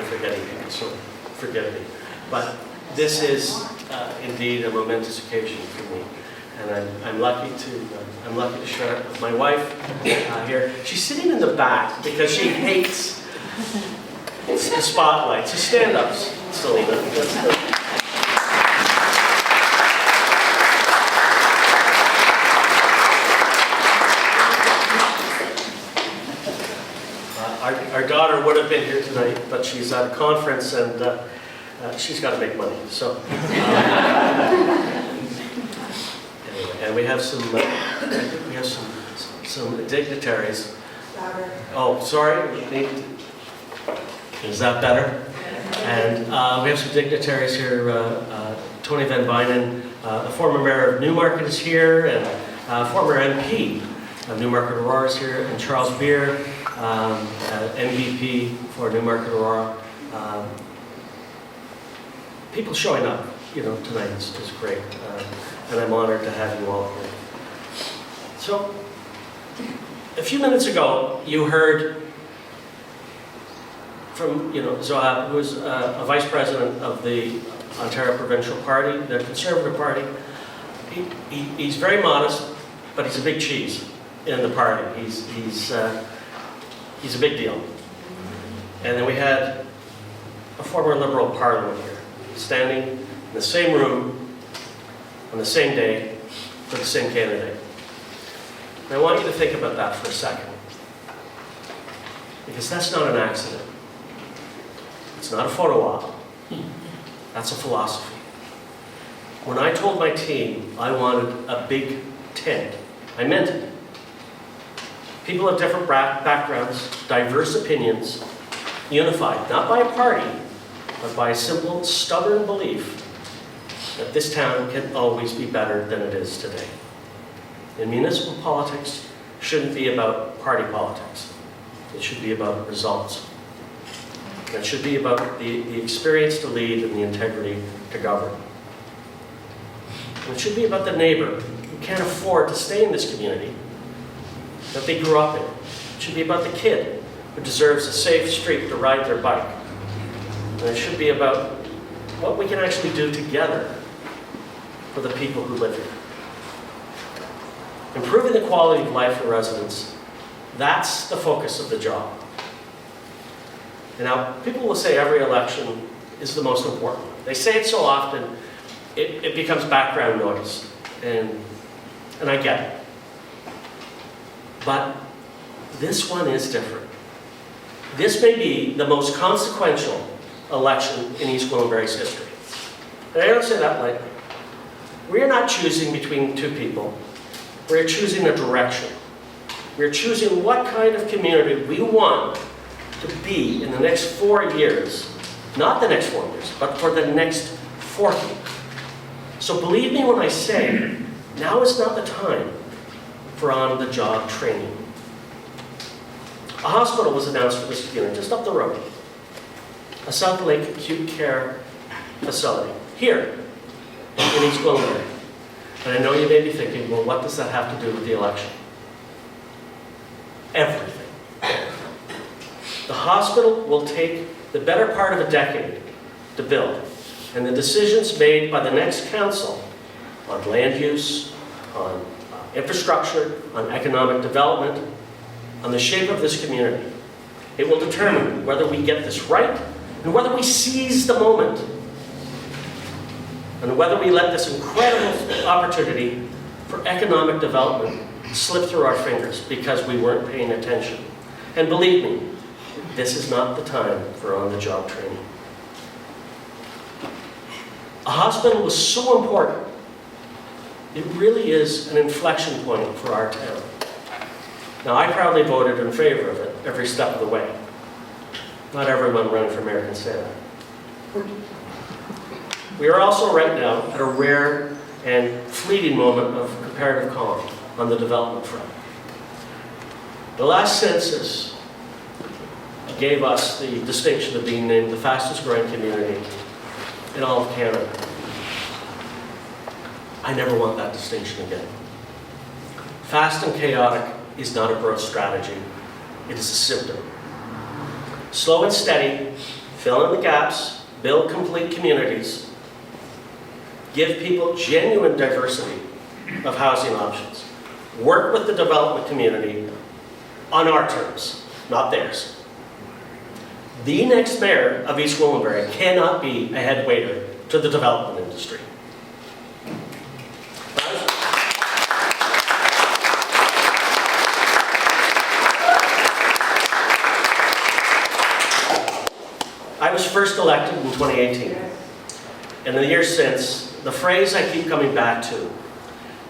forgetting people, so forgive me. But this is indeed a momentous occasion for me, and I'm lucky to share it with my wife here. She's sitting in the back because she hates the spotlight. So stand up, Selena. Our daughter would have been here tonight, but she's at a conference and she's got to make money. So, anyway, and we have some dignitaries. Oh, sorry. Is that better? And we have some dignitaries here. Tony Van Bynen, the former mayor of Newmarket, is here, and former MP of Newmarket Aurora is here, and Charles Beer, MVP for Newmarket Aurora. People showing up, tonight is great, and I'm honored to have you all here. So, a few minutes ago, you heard from, Zohab, who is a vice president of the Ontario Provincial Party, the Conservative Party. He's very modest, but he's a big cheese in the party. He's a big deal. And then we had a former Liberal Parliament here, standing in the same room on the same day for the same candidate. And I want you to think about that for a second, because that's not an accident. It's not a photo op. That's a philosophy. When I told my team I wanted a big tent, I meant it. People of different backgrounds, diverse opinions, unified, not by a party, but by a simple, stubborn belief that this town can always be better than it is today. And municipal politics shouldn't be about party politics. It should be about results. It should be about the experience to lead and the integrity to govern. And it should be about the neighbor who can't afford to stay in this community that they grew up in. It should be about the kid who deserves a safe street to ride their bike. And it should be about what we can actually do together for the people who live here. Improving the quality of life for residents, that's the focus of the job. And now, people will say every election is the most important. They say it so often, it becomes background noise. And I get it. But this one is different. This may be the most consequential election in East Gwillimbury's history. And I don't say that lightly. We're not choosing between two people. We're choosing a direction. We're choosing what kind of community we want to be in the next 4 years. Not the next 4 years, but for the next 40. So believe me when I say, now is not the time for on-the-job training. A hospital was announced for this community just up the road. A South Lake acute care facility, here in East Gwillimbury. And I know you may be thinking, well, what does that have to do with the election? Everything. The hospital will take the better part of a decade to build, and the decisions made by the next council on land use, on infrastructure, on economic development, on the shape of this community, it will determine whether we get this right and whether we seize the moment and whether we let this incredible opportunity for economic development slip through our fingers because we weren't paying attention. And believe me, this is not the time for on-the-job training. A hospital was so important. It really is an inflection point for our town. Now, I proudly voted in favor of it every step of the way. Not everyone running for mayor can say that. We are also right now at a rare and fleeting moment of comparative calm on the development front. The last census gave us the distinction of being named the fastest growing community in all of Canada. I never want that distinction again. Fast and chaotic is not a growth strategy. It is a symptom. Slow and steady, fill in the gaps, build complete communities, give people genuine diversity of housing options, work with the development community on our terms, not theirs. The next mayor of East Gwillimbury cannot be a head waiter to the development industry. I was first elected in 2018, and in the years since, the phrase I keep coming back to,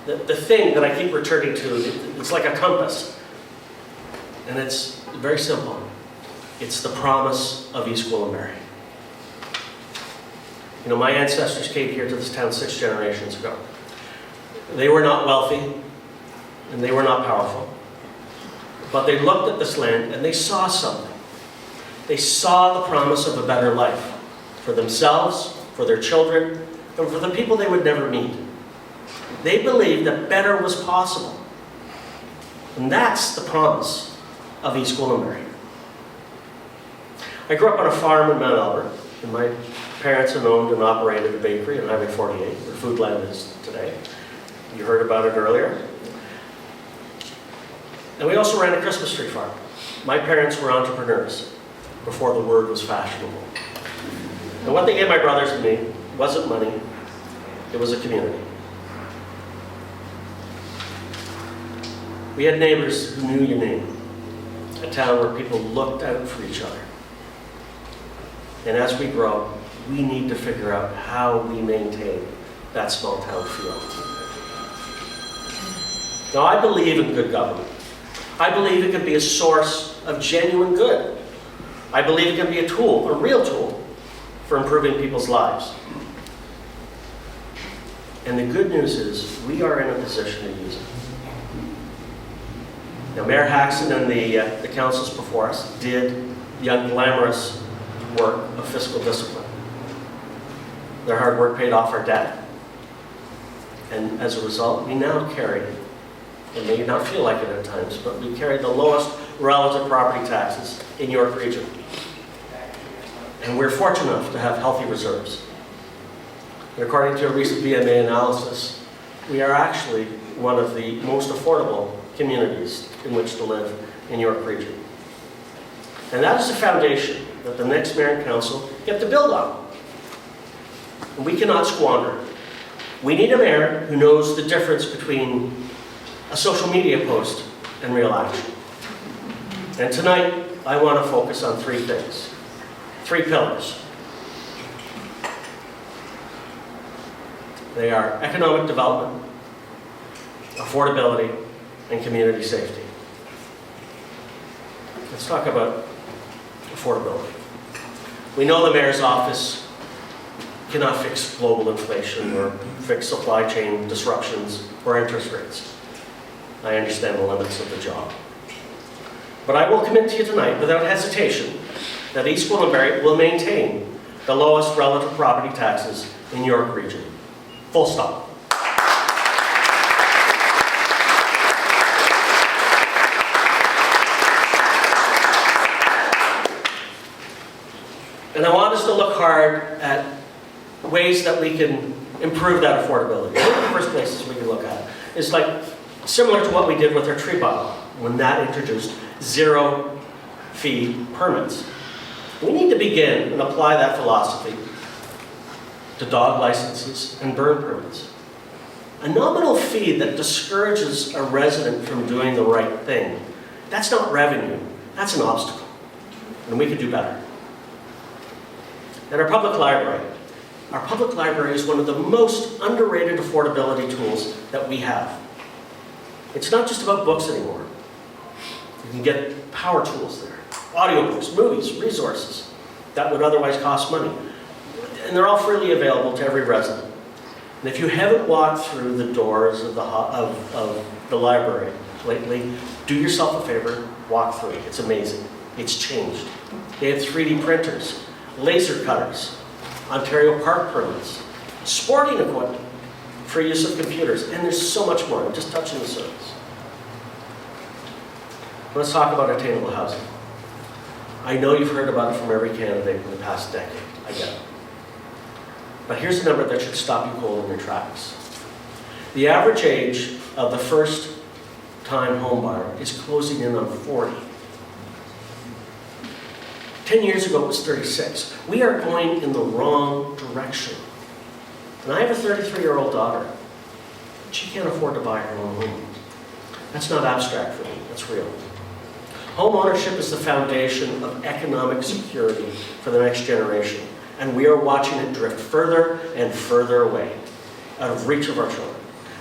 the thing that I keep returning to, it's like a compass, and it's very simple. It's the promise of East Gwillimbury. You know, my ancestors came here to this town 6 generations ago. They were not wealthy, and they were not powerful, but they looked at this land and they saw something. They saw the promise of a better life for themselves, for their children, and for the people they would never meet. They believed that better was possible. And that's the promise of East Gwillimbury. I grew up on a farm in Mount Albert, and my parents had owned and operated a bakery on Highway 48, where Foodland is today. You heard about it earlier. And we also ran a Christmas tree farm. My parents were entrepreneurs before the word was fashionable. And what they gave my brothers and me wasn't money, it was a community. We had neighbors who knew your name, a town where people looked out for each other. And as we grow, we need to figure out how we maintain that small town feel. Now, I believe in good government. I believe it can be a source of genuine good. I believe it can be a tool, a real tool, for improving people's lives. And the good news is, we are in a position to use it. Now, Mayor Haxton and the councils before us did the unglamorous work of fiscal discipline. Their hard work paid off our debt. And as a result, we now carry, it may not feel like it at times, but we carry the lowest relative property taxes in York Region. And we're fortunate enough to have healthy reserves. And according to a recent BMA analysis, we are actually one of the most affordable communities in which to live in York Region. And that is the foundation that the next mayor and council get to build on. And we cannot squander it. We need a mayor who knows the difference between a social media post and real action. And tonight, I want to focus on 3 things, 3 pillars. They are economic development, affordability, and community safety. Let's talk about affordability. We know the mayor's office cannot fix global inflation or fix supply chain disruptions or interest rates. I understand the limits of the job. But I will commit to you tonight, without hesitation, that East Gwillimbury will maintain the lowest relative property taxes in York Region. Full stop. And I want us to look hard at ways that we can improve that affordability. One of the first places we can look at is like similar to what we did with our tree bylaw when that introduced 0-fee permits. We need to begin and apply that philosophy to dog licenses and burn permits. A nominal fee that discourages a resident from doing the right thing, that's not revenue, that's an obstacle. And we could do better. And our public library is one of the most underrated affordability tools that we have. It's not just about books anymore. You can get power tools there, audiobooks, movies, resources that would otherwise cost money. And they're all freely available to every resident. And if you haven't walked through the doors of the library lately, do yourself a favor, walk through it. It's amazing. It's changed. They have 3D printers, laser cutters, Ontario Park permits, sporting equipment for use of computers, and there's so much more. I'm just touching the surface. Let's talk about attainable housing. I know you've heard about it from every candidate in the past decade. I get it. But here's a number that should stop you cold in your tracks. The average age of the first-time homebuyer is closing in on 40. 10 years ago, it was 36. We are going in the wrong direction. And I have a 33-year-old daughter. She can't afford to buy her own home. That's not abstract for me, that's real. Home ownership is the foundation of economic security for the next generation. And we are watching it drift further and further away, out of reach of our children.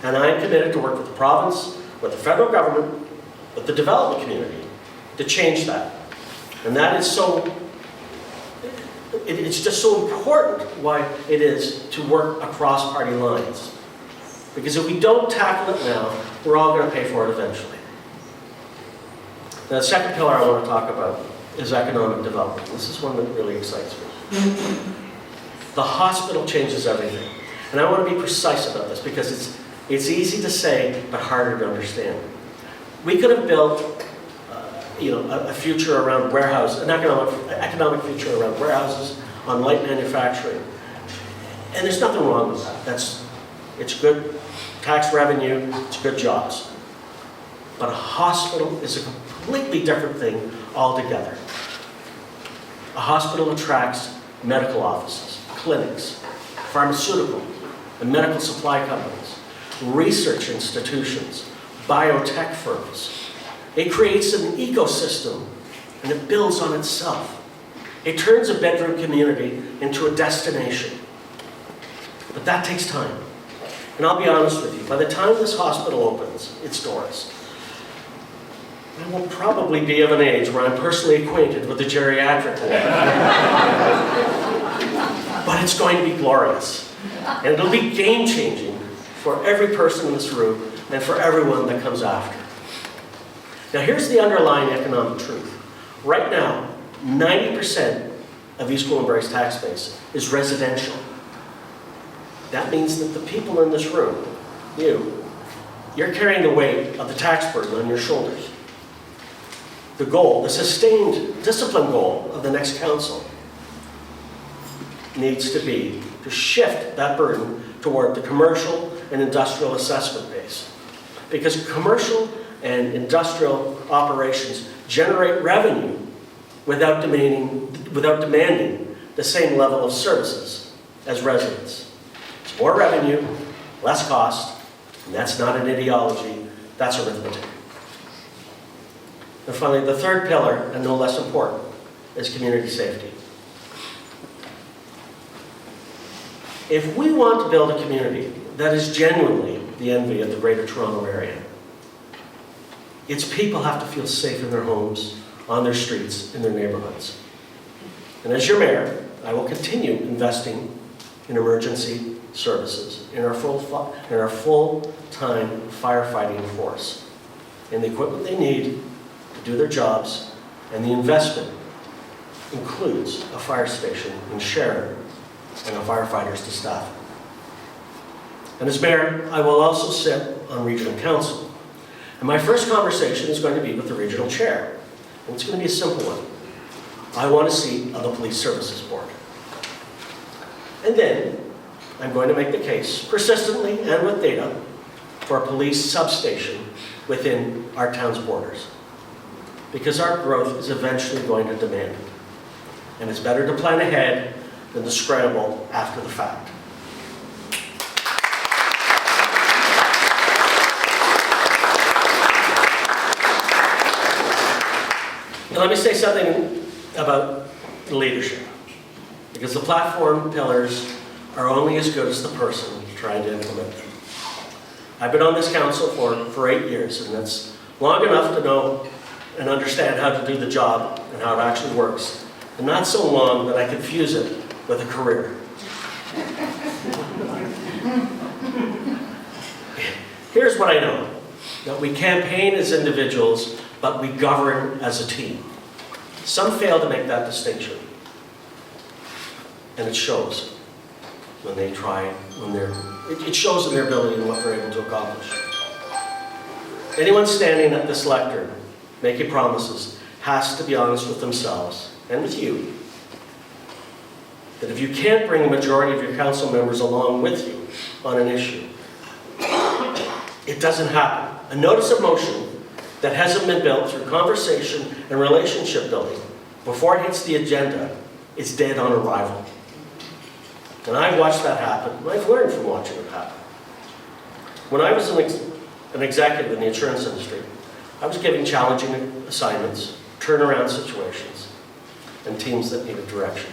And I am committed to work with the province, with the federal government, with the development community, to change that. And that is so, it's just so important why it is to work across party lines. Because if we don't tackle it now, we're all going to pay for it eventually. Now, the second pillar I want to talk about is economic development. This is one that really excites me. The hospital changes everything. And I want to be precise about this because it's easy to say, but harder to understand. We could have built a future around warehouse, an economic future around warehouses, on light manufacturing. And there's nothing wrong with that. It's good tax revenue, it's good jobs. But a hospital is a completely different thing altogether. A hospital attracts medical offices, clinics, pharmaceutical and medical supply companies, research institutions, biotech firms. It creates an ecosystem and it builds on itself. It turns a bedroom community into a destination. But that takes time. And I'll be honest with you, by the time this hospital opens its doors, I will probably be of an age where I'm personally acquainted with the geriatric ward. But it's going to be glorious. And it'll be game-changing for every person in this room and for everyone that comes after. Now here's the underlying economic truth. Right now, 90% of East Gwillimbury's tax base is residential. That means that the people in this room, you're carrying the weight of the tax burden on your shoulders. The goal, the sustained discipline goal of the next council needs to be to shift that burden toward the commercial and industrial assessment base. Because commercial and industrial operations generate revenue without demanding the same level of services as residents. It's more revenue, less cost, and that's not an ideology, that's arithmetic. And finally, the third pillar, and no less important, is community safety. If we want to build a community that is genuinely the envy of the Greater Toronto Area, its people have to feel safe in their homes, on their streets, in their neighborhoods. And as your mayor, I will continue investing in emergency services, in our full-time firefighting force, in the equipment they need to do their jobs, and the investment includes a fire station in Sharon and firefighters to staff. And as mayor, I will also sit on regional council. And my first conversation is going to be with the regional chair. And it's going to be a simple one. I want a seat on the police services board. And then I'm going to make the case, persistently and with data, for a police substation within our town's borders. Because our growth is eventually going to demand it. And it's better to plan ahead than to scramble after the fact. Now let me say something about leadership. Because the platform pillars are only as good as the person trying to implement them. I've been on this council for 8 years, and that's long enough to know and understand how to do the job and how it actually works. And not so long that I confuse it with a career. Here's what I know. That we campaign as individuals, but we govern as a team. Some fail to make that distinction. And it shows when they try, it shows in their ability and what they're able to accomplish. Anyone standing at this lectern making promises has to be honest with themselves and with you, that if you can't bring a majority of your council members along with you on an issue, it doesn't happen. A notice of motion that hasn't been built through conversation and relationship building before it hits the agenda is dead on arrival. And I've watched that happen, and I've learned from watching it happen. When I was an executive in the insurance industry, I was given challenging assignments, turnaround situations, and teams that needed direction.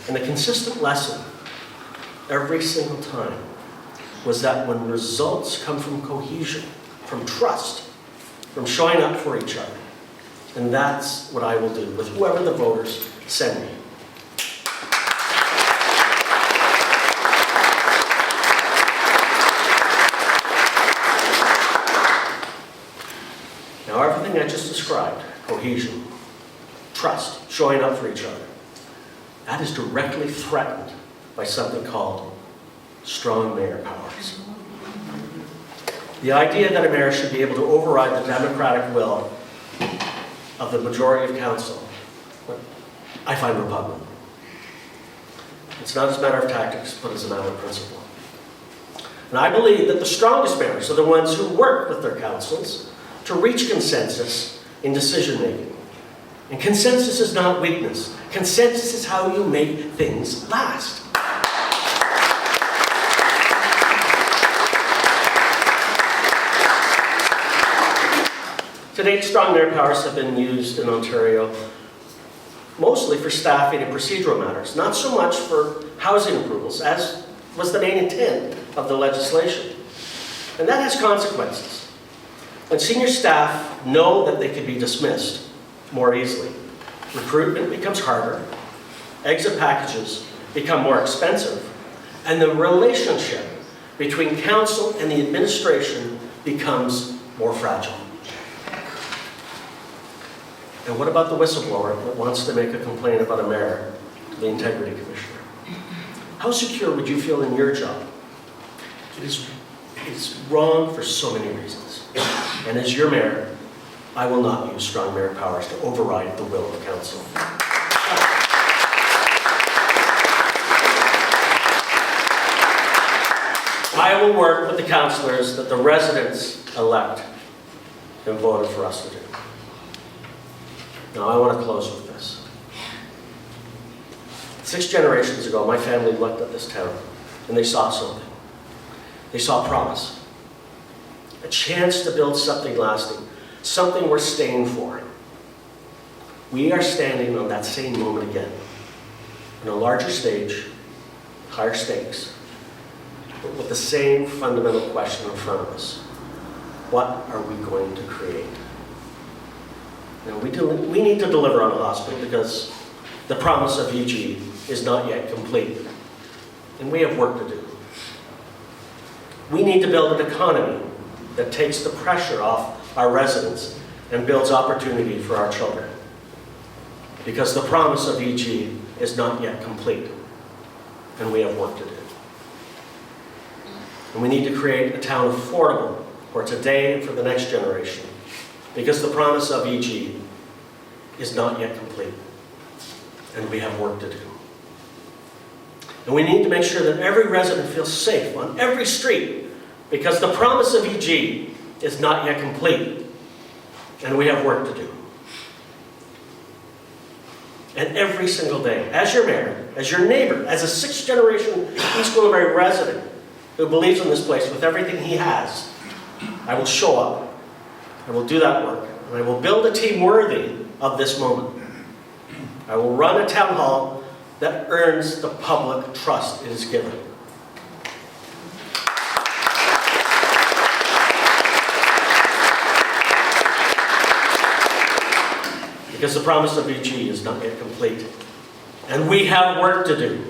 And the consistent lesson every single time was that when results come from cohesion, from trust, from showing up for each other, and that's what I will do with whoever the voters send me. Now, everything I just described, cohesion, trust, showing up for each other, that is directly threatened by something called strong mayor powers. The idea that a mayor should be able to override the democratic will of the majority of council, I find repugnant. It's not as a matter of tactics, but as a matter of principle. And I believe that the strongest mayors are the ones who work with their councils to reach consensus in decision-making. And consensus is not weakness. Consensus is how you make things last. To date, strong mayor powers have been used in Ontario mostly for staffing and procedural matters, not so much for housing approvals, as was the main intent of the legislation. And that has consequences. When senior staff know that they can be dismissed more easily, recruitment becomes harder, exit packages become more expensive, and the relationship between council and the administration becomes more fragile. And what about the whistleblower that wants to make a complaint about a mayor to the Integrity Commissioner? How secure would you feel in your job? It's wrong for so many reasons. And as your mayor, I will not use strong mayor powers to override the will of council. I will work with the councillors that the residents elect and voted for us to do. Now, I want to close with this. 6 generations ago, my family looked at this town and they saw something. They saw promise. A chance to build something lasting, something worth staying for. We are standing on that same moment again, on a larger stage, higher stakes, but with the same fundamental question in front of us. What are we going to create? Now, we need to deliver on a hospital because the promise of EG is not yet complete, and we have work to do. We need to build an economy that takes the pressure off our residents and builds opportunity for our children, because the promise of EG is not yet complete, and we have work to do. And we need to create a town affordable for today and for the next generation, because the promise of EG is not yet complete, and we have work to do. And we need to make sure that every resident feels safe on every street, because the promise of EG is not yet complete, and we have work to do. And every single day, as your mayor, as your neighbor, as a 6th generation East Gwillimbury resident who believes in this place with everything he has, I will show up. I will do that work, and I will build a team worthy of this moment. I will run a town hall that earns the public trust it is given. Because the promise of EG is not yet complete, and we have work to do.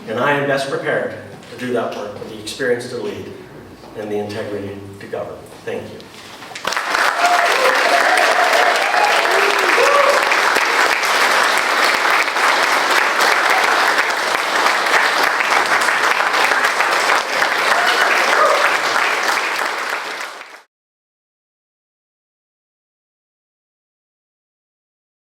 And I am best prepared to do that work with the experience to lead and the integrity to govern. Thank you.